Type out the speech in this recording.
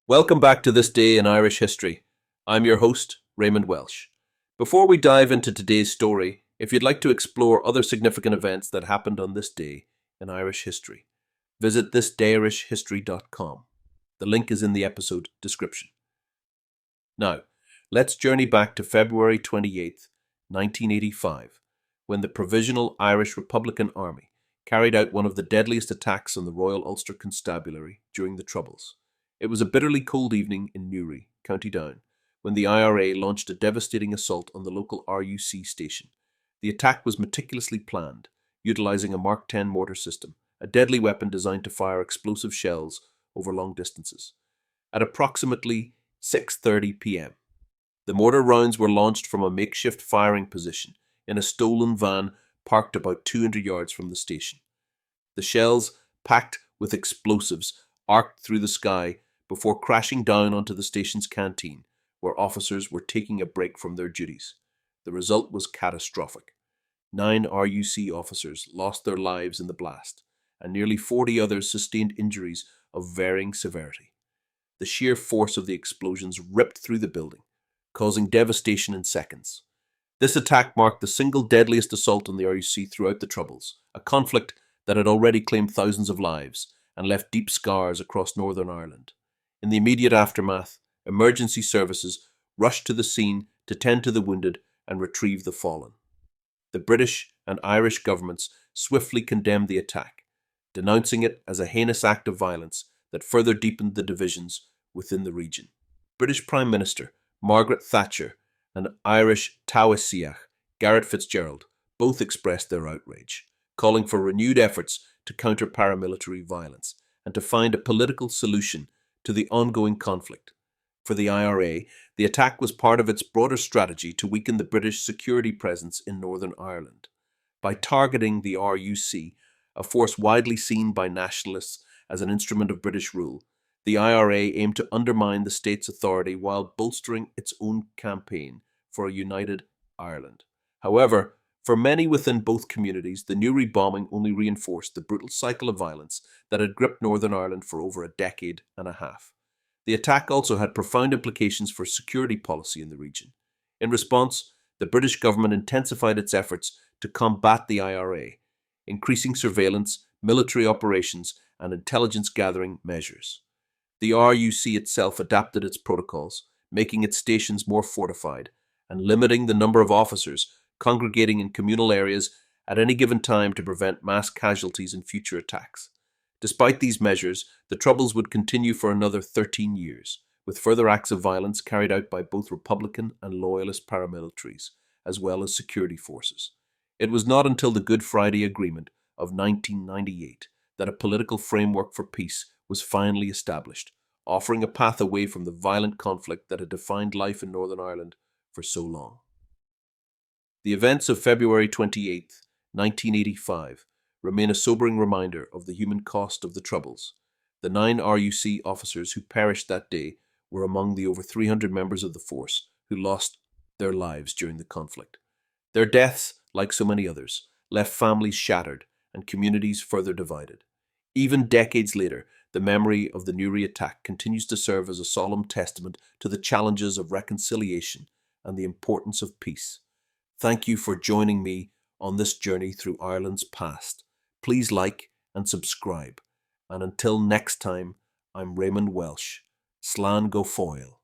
Welcome back to This Day in Irish History. I'm your host, Raymond Welsh. Before we dive into today's story, if you'd like to explore other significant events that happened on this day in Irish history, visit thisdayirishhistory.com. The link is in the episode description. Now, let's journey back to February 28th, 1985, when the Provisional Irish Republican Army carried out one of the deadliest attacks on the Royal Ulster Constabulary during the Troubles. It was a bitterly cold evening in Newry, County Down, when the IRA launched a devastating assault on the local RUC station. The attack was meticulously planned, utilising a Mark 10 mortar system, a deadly weapon designed to fire explosive shells over long distances. At approximately 6:30 p.m., the mortar rounds were launched from a makeshift firing position in a stolen van parked about 200 yards from the station. The shells, packed with explosives, arced through the sky before crashing down onto the station's canteen, where officers were taking a break from their duties. The result was catastrophic. 9 RUC officers lost their lives in the blast, and nearly 40 others sustained injuries of varying severity. The sheer force of the explosions ripped through the building, causing devastation in seconds. This attack marked the single deadliest assault on the RUC throughout the Troubles, a conflict that had already claimed thousands of lives and left deep scars across Northern Ireland. In the immediate aftermath, emergency services rushed to the scene to tend to the wounded and retrieve the fallen. The British and Irish governments swiftly condemned the attack, denouncing it as a heinous act of violence that further deepened the divisions within the region. British Prime Minister Margaret Thatcher and Irish Taoiseach Garret FitzGerald both expressed their outrage, calling for renewed efforts to counter paramilitary violence and to find a political solution to the ongoing conflict. For the IRA, the attack was part of its broader strategy to weaken the British security presence in Northern Ireland. By targeting the RUC, a force widely seen by nationalists as an instrument of British rule, the IRA aimed to undermine the state's authority while bolstering its own campaign for a united Ireland. However, for many within both communities, the Newry bombing only reinforced the brutal cycle of violence that had gripped Northern Ireland for over a decade and a half. The attack also had profound implications for security policy in the region. In response, the British government intensified its efforts to combat the IRA, increasing surveillance, military operations, and intelligence gathering measures. The RUC itself adapted its protocols, making its stations more fortified and limiting the number of officers congregating in communal areas at any given time to prevent mass casualties in future attacks. Despite these measures, the Troubles would continue for another 13 years, with further acts of violence carried out by both Republican and Loyalist paramilitaries, as well as security forces. It was not until the Good Friday Agreement of 1998 that a political framework for peace was finally established, offering a path away from the violent conflict that had defined life in Northern Ireland for so long. The events of February 28, 1985, remain a sobering reminder of the human cost of the Troubles. The 9 RUC officers who perished that day were among the over 300 members of the force who lost their lives during the conflict. Their deaths, like so many others, left families shattered and communities further divided. Even decades later, the memory of the Newry attack continues to serve as a solemn testament to the challenges of reconciliation and the importance of peace. Thank you for joining me on this journey through Ireland's past. Please like and subscribe. And until next time, I'm Raymond Welsh. Slán go fóill.